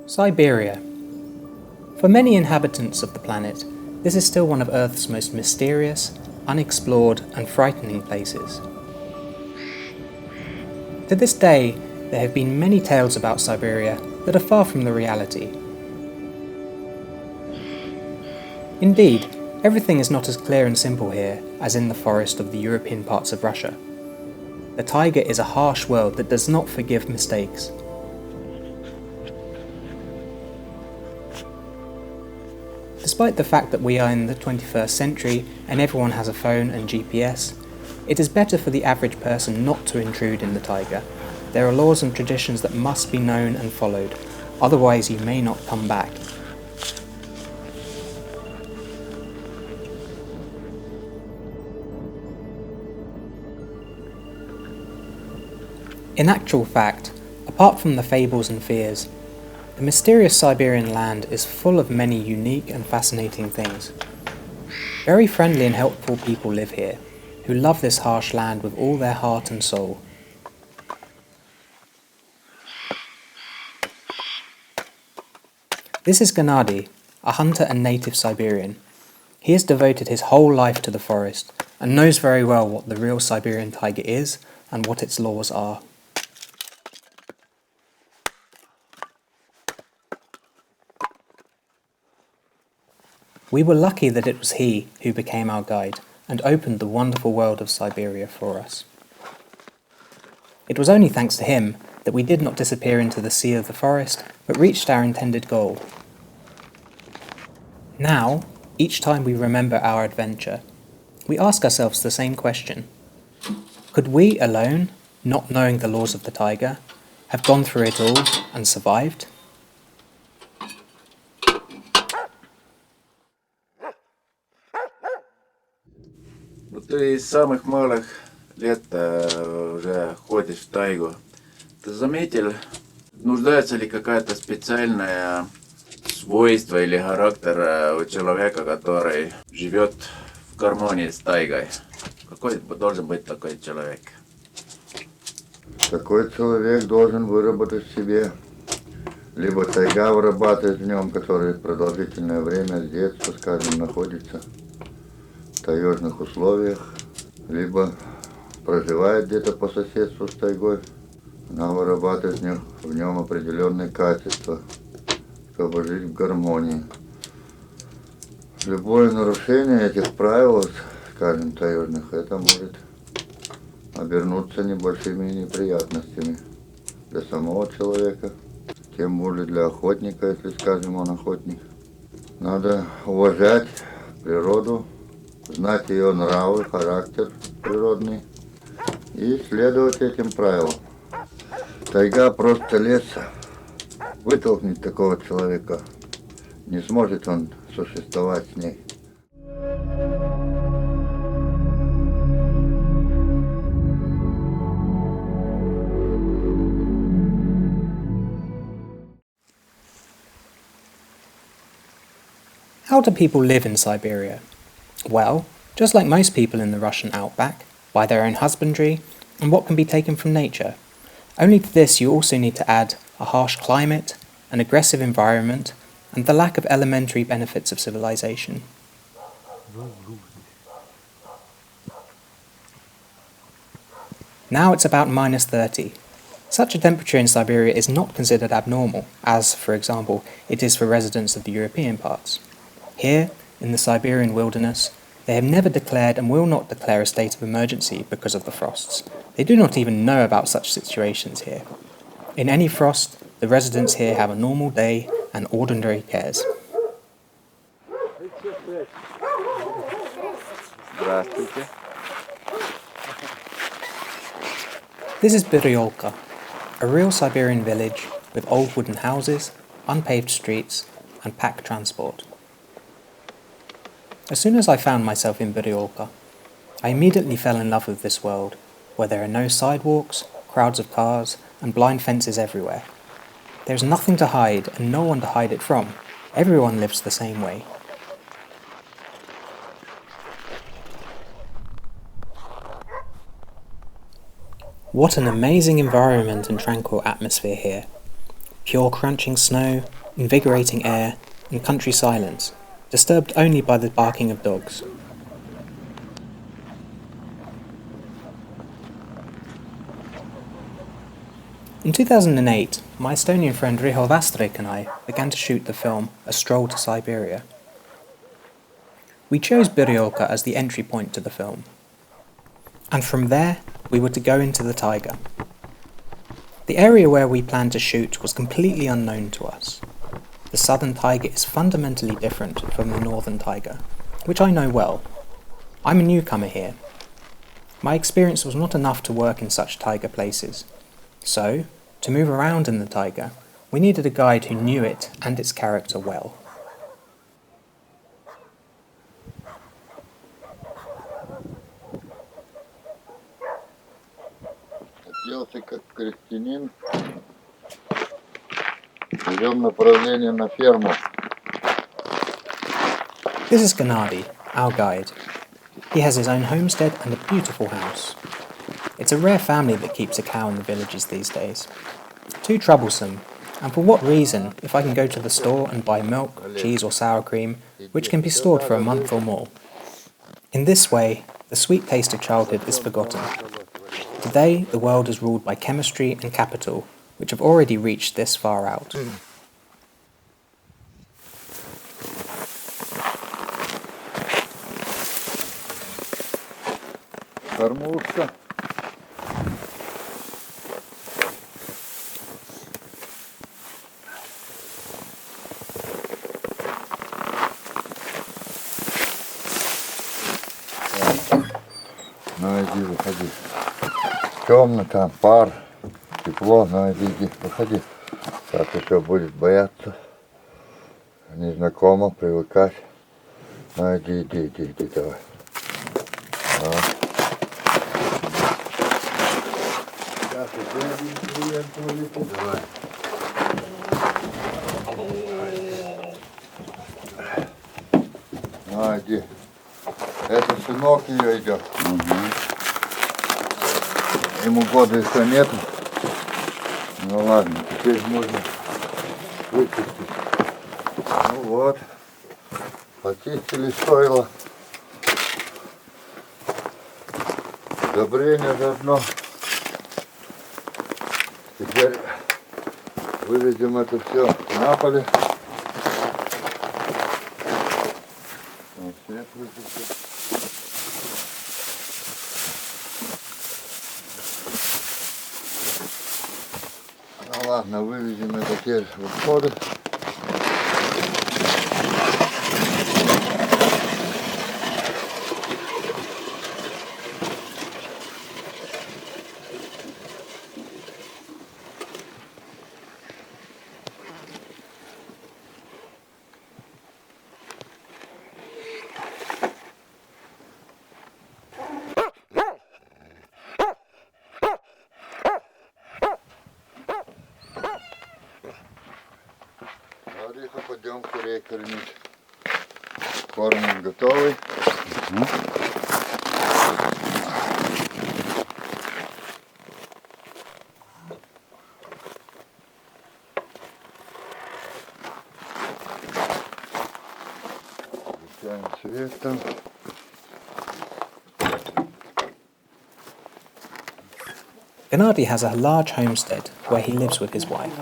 Siberia. For many inhabitants of the planet, this is still one of Earth's most mysterious, unexplored and frightening places. To this day, there have been many tales about Siberia that are far from the reality. Indeed, everything is not as clear and simple here as in the forest of the European parts of Russia. The taiga is a harsh world that does not forgive mistakes. Despite the fact that we are in the 21st century and everyone has a phone and GPS, it is better for the average person not to intrude in the taiga. There are laws and traditions that must be known and followed, otherwise you may not come back. In actual fact, apart from the fables and fears, the mysterious Siberian land is full of many unique and fascinating things. Very friendly and helpful people live here, who love this harsh land with all their heart and soul. This is Gennady, a hunter and native Siberian. He has devoted his whole life to the forest and knows very well what the real Siberian taiga is and what its laws are. We were lucky that it was he who became our guide and opened the wonderful world of Siberia for us. It was only thanks to him that we did not disappear into the sea of the forest, but reached our intended goal. Now, each time we remember our adventure, we ask ourselves the same question. Could we alone, not knowing the laws of the taiga, have gone through it all and survived? Ты с самых малых лет уже ходишь в тайгу. Ты заметил, нуждается ли какая-то специальное свойство или характер у человека, который живет в гармонии с тайгой? Какой должен быть такой человек? Такой человек должен выработать в себе, либо тайга вырабатывает в нем, который продолжительное время с детства, скажем, находится в таежных условиях, либо проживает где-то по соседству с тайгой, она вырабатывает в нем определенные качества, чтобы жить в гармонии. Любое нарушение этих правил, скажем, таежных, это может обернуться небольшими неприятностями для самого человека, тем более для охотника, если, скажем, он охотник. Надо уважать природу, знать ее нравы, характер природный и следовать этим правилам. Тайга просто лес. Вытолкнуть такого человека не сможет он существовать с ней. How do people live in Siberia? Well, just like most people in the Russian outback, by their own husbandry and what can be taken from nature. Only to this you also need to add a harsh climate, an aggressive environment, and the lack of elementary benefits of civilization. Now it's about -30. Such a temperature in Siberia is not considered abnormal, as, for example, it is for residents of the European parts. Here, in the Siberian wilderness, they have never declared and will not declare a state of emergency because of the frosts. They do not even know about such situations here. In any frost, the residents here have a normal day and ordinary cares. Здравствуйте. This is Buryolka, a real Siberian village with old wooden houses, unpaved streets, and pack transport. As soon as I found myself in Buryolka, I immediately fell in love with this world, where there are no sidewalks, crowds of cars, and blind fences everywhere. There's nothing to hide and no one to hide it from. Everyone lives the same way. What an amazing environment and tranquil atmosphere here. Pure crunching snow, invigorating air, and country silence, disturbed only by the barking of dogs. In 2008, my Estonian friend Riho Vastrik and I began to shoot the film A Stroll to Siberia. We chose Birjoka as the entry point to the film, and from there we were to go into the taiga. The area where we planned to shoot was completely unknown to us. The southern taiga is fundamentally different from the northern taiga, which I know well. I'm a newcomer here. My experience was not enough to work in such taiga places. So, to move around in the taiga, we needed a guide who knew it and its character well. Оделся как крестьянин. Берем направление на ферму. This is Gennady, our guide. He has his own homestead and a beautiful house. It's a rare family that keeps a cow in the villages these days. Too troublesome, and for what reason if I can go to the store and buy milk, cheese or sour cream, which can be stored for a month or more. In this way, the sweet taste of childhood is forgotten. Today, the world is ruled by chemistry and capital, which have already reached this far out. Кормушка. Ну иди, выходи. Темно там, пар, тепло, ну иди, выходи. Сейчас еще будет бояться. Незнакомо, привыкать. Ну иди, давай. Сейчас давай. Ну иди. Это сынок ее идет. Ему года еще нету. Ну ладно, теперь можно вычистить. Ну вот. Почистили стойло. Удобрение заодно. Теперь выведем это все на поле. Вот свет выключил. Ну ладно, выведем это теперь в отходы. Лариса, пойдем курей кормить. Корм готовый. Включаем свет там. Gennady has a large homestead where he lives with his wife.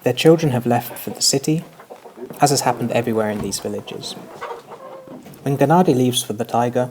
Their children have left for the city, as has happened everywhere in these villages. When Gennady leaves for the taiga,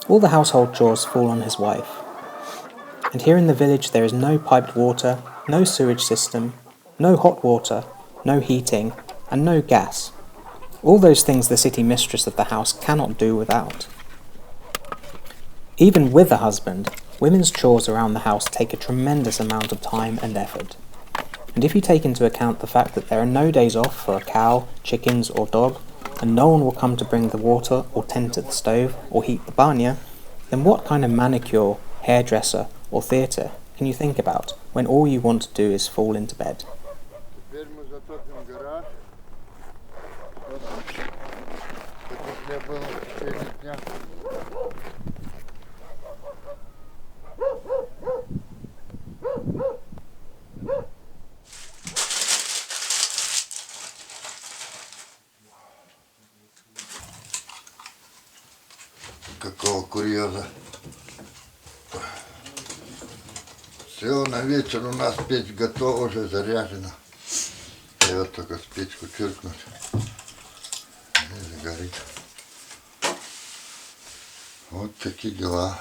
all the household chores fall on his wife. And here in the village there is no piped water, no sewage system, no hot water, no heating, and no gas. All those things the city mistress of the house cannot do without. Even with a husband, women's chores around the house take a tremendous amount of time and effort. And if you take into account the fact that there are no days off for a cow, chickens or dog, and no one will come to bring the water or tend to the stove or heat the banya, then what kind of manicure, hairdresser or theatre can you think about when all you want to do is fall into bed? Теперь мы затопим гараж. Чтобы не было в течение дня. береза. Все, на вечер у нас печь готова, уже заряжена. И вот только спичку чиркнуть. И загорит. Вот такие дела.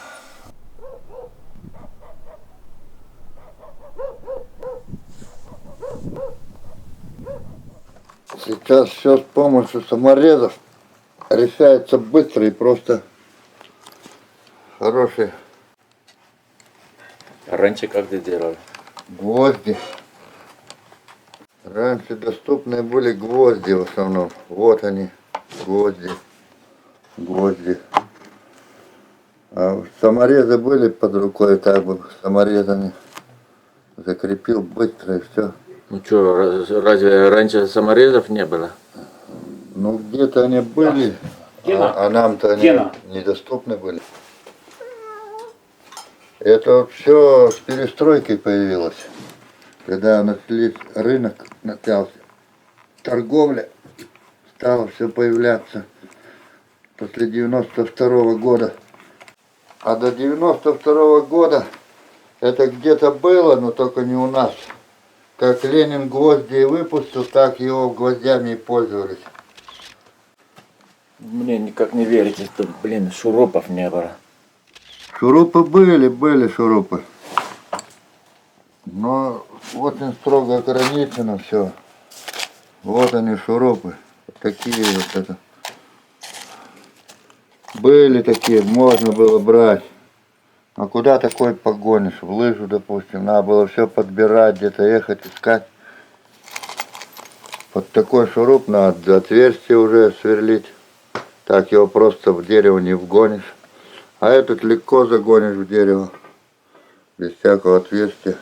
Сейчас все с помощью саморезов решается быстро и просто. Хорошие А раньше как ты делал? гвозди. Раньше доступны были гвозди в основном. Вот они, гвозди. Гвозди. А саморезы были под рукой, так бы саморезами закрепил быстро и все. Ну что, разве раньше саморезов не было? Ну где-то они были, а нам-то они недоступны были. Это вот все с перестройкой появилось. Когда начали рынок, начался, торговля, стало все появляться после 92-го года. А до 92-го года это где-то было, но только не у нас. Как Ленин гвозди выпустил, так его гвоздями и пользовались. Мне никак не верите, что, блин, шурупов не было. Шурупы были шурупы. Но очень строго ограничено все. Вот они шурупы. Такие вот это. Были такие, можно было брать. А куда такой погонишь? В лыжу, допустим. Надо было все подбирать, где-то ехать, искать. Под такой шуруп надо отверстие уже сверлить. Так его просто в дерево не вгонишь. А этот легко загонишь в дерево. Без всякого отверстия.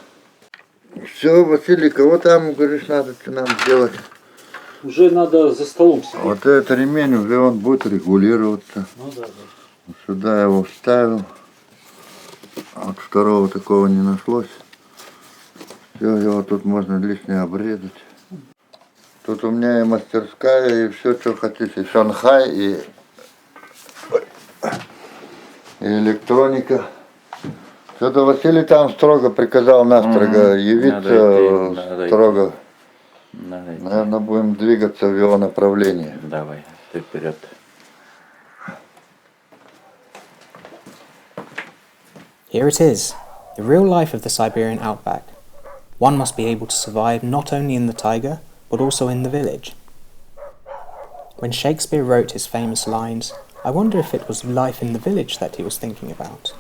Все, Василий, кого там, говоришь, надо что нам сделать? Уже надо за столом сидеть. Вот этот ремень уже он будет регулироваться. Ну да, да. Вот сюда я его вставил. Вот второго такого не нашлось. Все, его тут можно лишнее обрезать. Тут у меня и мастерская, и все, что хотите. И Шанхай, и электроника. Что-то Василий там строго приказал настрого явиться, надо строго. Надо идти. Наверное, будем двигаться в его направлении. Давай, ты вперед. Here it is, the real life of the Siberian outback. One must be able to survive not only in the taiga, but also in the village. When Shakespeare wrote his famous lines, I wonder if it was life in the village that he was thinking about.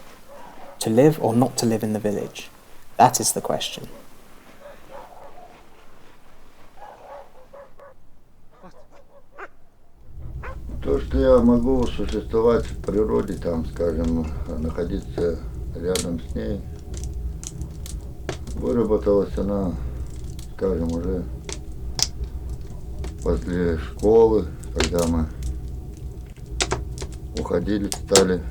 To live or not to live in the village? That is the question. То, что я могу существовать в природе, там, скажем, находиться рядом с ней, выработалась она, скажем, уже после школы, когда мы уходили, стали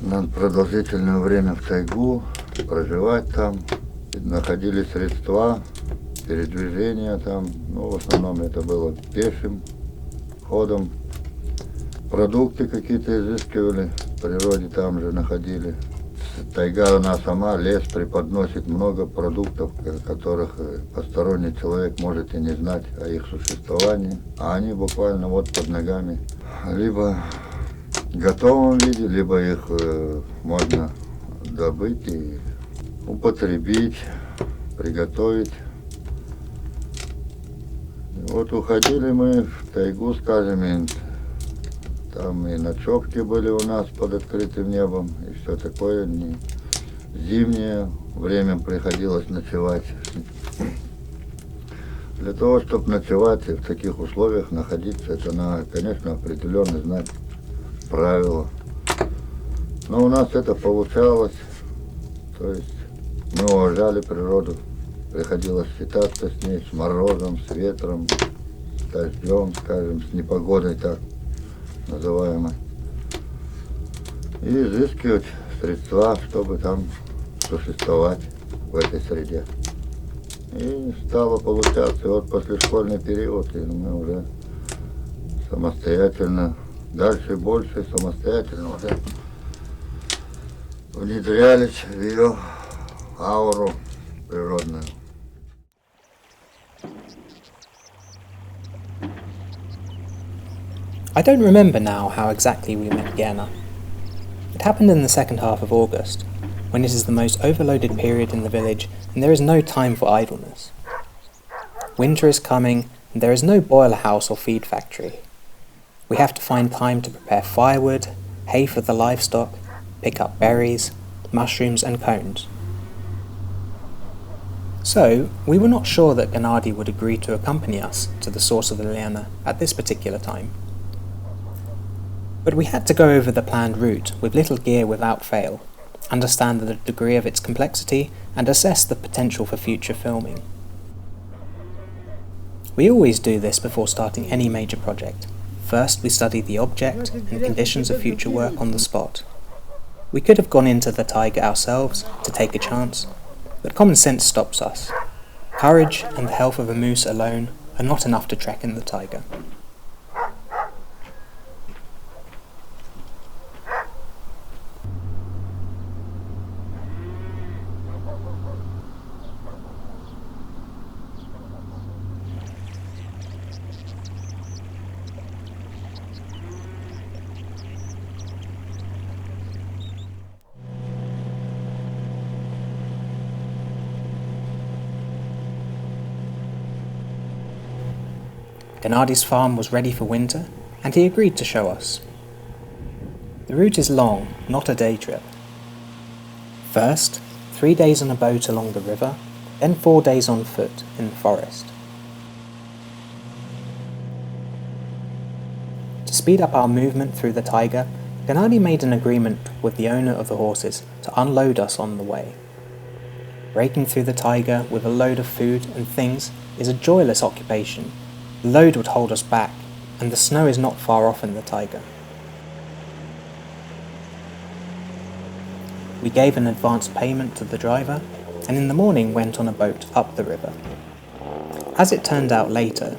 на продолжительное время в тайгу, проживать там, находили средства передвижения там, ну, в основном это было пешим ходом. Продукты какие-то изыскивали, в природе там же находили. Тайга она сама, лес преподносит много продуктов, которых посторонний человек может и не знать о их существовании. А они буквально вот под ногами. Либо в готовом виде, либо их можно добыть и употребить, приготовить. Вот уходили мы в тайгу, скажем, и там и ночевки были у нас под открытым небом, и все такое. Зимнее время приходилось ночевать. Для того, чтобы ночевать и в таких условиях находиться, это надо, конечно, определенно знать правила. Но у нас это получалось. То есть мы уважали природу. Приходилось считаться с ней, с морозом, с ветром, с дождем, скажем, с непогодой так называемой. И изыскивать средства, чтобы там существовать в этой среде. И стало получаться. И вот после школьный период, и мы уже самостоятельно, дальше больше самостоятельно уже внедрялись в ее ауру природную. I don't remember now how exactly we met Gerna. It happened in the second half of August, when it is the most overloaded period in the village and there is no time for idleness. Winter is coming and there is no boiler house or feed factory. We have to find time to prepare firewood, hay for the livestock, pick up berries, mushrooms and cones. So, we were not sure that Gennady would agree to accompany us to the source of the Lena at this particular time. But we had to go over the planned route with little gear without fail, understand the degree of its complexity, and assess the potential for future filming. We always do this before starting any major project. First, we study the object and conditions of future work on the spot. We could have gone into the Taiga ourselves to take a chance, but common sense stops us. Courage and the health of a moose alone are not enough to trek in the taiga. Gennady's farm was ready for winter, and he agreed to show us. The route is long, not a day trip. First, 3 days on a boat along the river, then 4 days on foot in the forest. To speed up our movement through the taiga, Gennady made an agreement with the owner of the horses to unload us on the way. Breaking through the taiga with a load of food and things is a joyless occupation. The load would hold us back, and the snow is not far off in the taiga. We gave an advance payment to the driver, and in the morning went on a boat up the river. As it turned out later,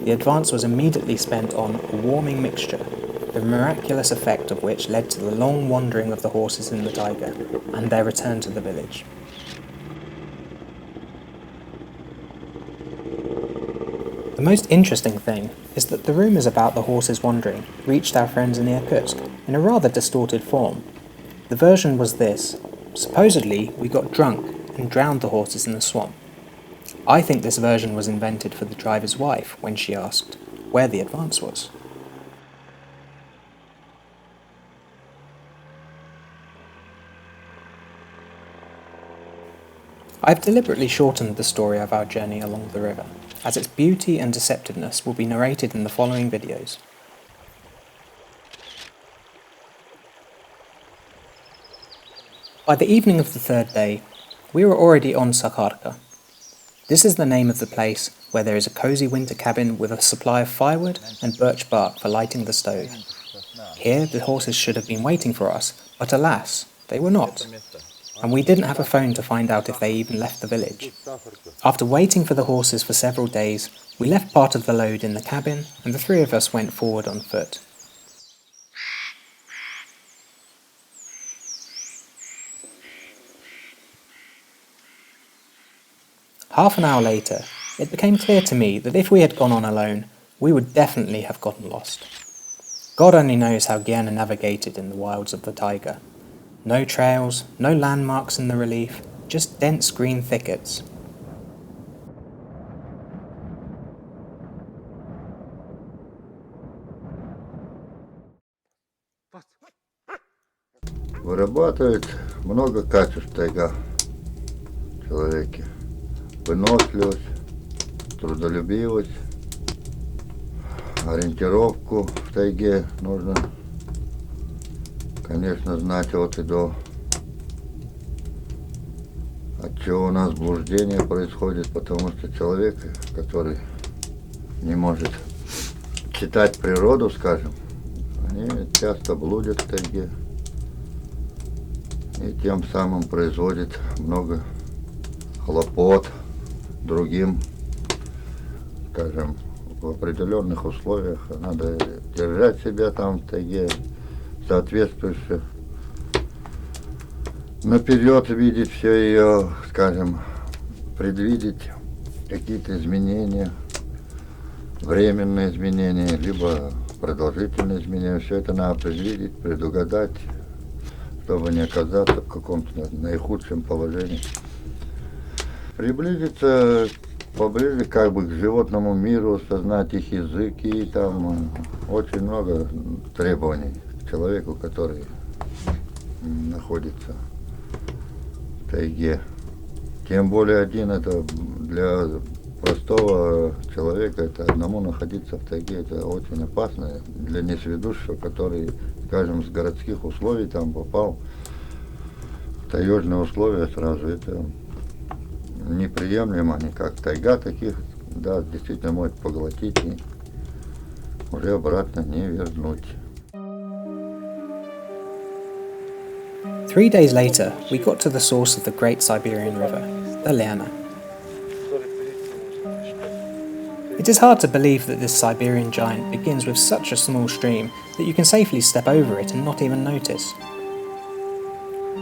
the advance was immediately spent on a warming mixture, the miraculous effect of which led to the long wandering of the horses in the taiga, and their return to the village. The most interesting thing is that the rumours about the horses wandering reached our friends in Irkutsk in a rather distorted form. The version was this: supposedly we got drunk and drowned the horses in the swamp. I think this version was invented for the driver's wife when she asked where the advance was. I've deliberately shortened the story of our journey along the river, as its beauty and deceptiveness will be narrated in the following videos. By the evening of the third day, we were already on Sakharka. This is the name of the place where there is a cosy winter cabin with a supply of firewood and birch bark for lighting the stove. Here the horses should have been waiting for us, but alas, they were not. And we didn't have a phone to find out if they even left the village. After waiting for the horses for several days, we left part of the load in the cabin, and the three of us went forward on foot. Half an hour later, it became clear to me that if we had gone on alone, we would definitely have gotten lost. God only knows how Gerna navigated in the wilds of the taiga. No trails, no landmarks in the relief, just dense green thickets. Вырабатывает много качеств тайга в человеке. Выносливость, трудолюбивость, ориентировку в тайге нужно, конечно, знать от и до. От чего у нас блуждение происходит, потому что человек, который не может читать природу, скажем, они часто блудят в тайге и тем самым производит много хлопот другим, скажем, в определенных условиях. Надо держать себя там в тайге соответствующе наперед видеть все ее, скажем, предвидеть какие-то изменения, временные изменения, либо продолжительные изменения. Все это надо предвидеть, предугадать, чтобы не оказаться в каком-то наихудшем положении. Приблизиться поближе как бы к животному миру, сознать их язык, и там очень много требований к человеку, который находится в тайге. Тем более один, это для простого человека, это одному находиться в тайге, это очень опасно. Для несведущего, который, скажем, с городских условий там попал в таежные условия сразу, это неприемлемо никак. Тайга таких, да, действительно может поглотить и уже обратно не вернуть. 3 days later, we got to the source of the Great Siberian River, the Lerna. It is hard to believe that this Siberian giant begins with such a small stream that you can safely step over it and not even notice.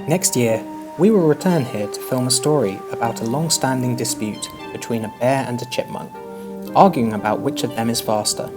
Next year, we will return here to film a story about a long-standing dispute between a bear and a chipmunk, arguing about which of them is faster.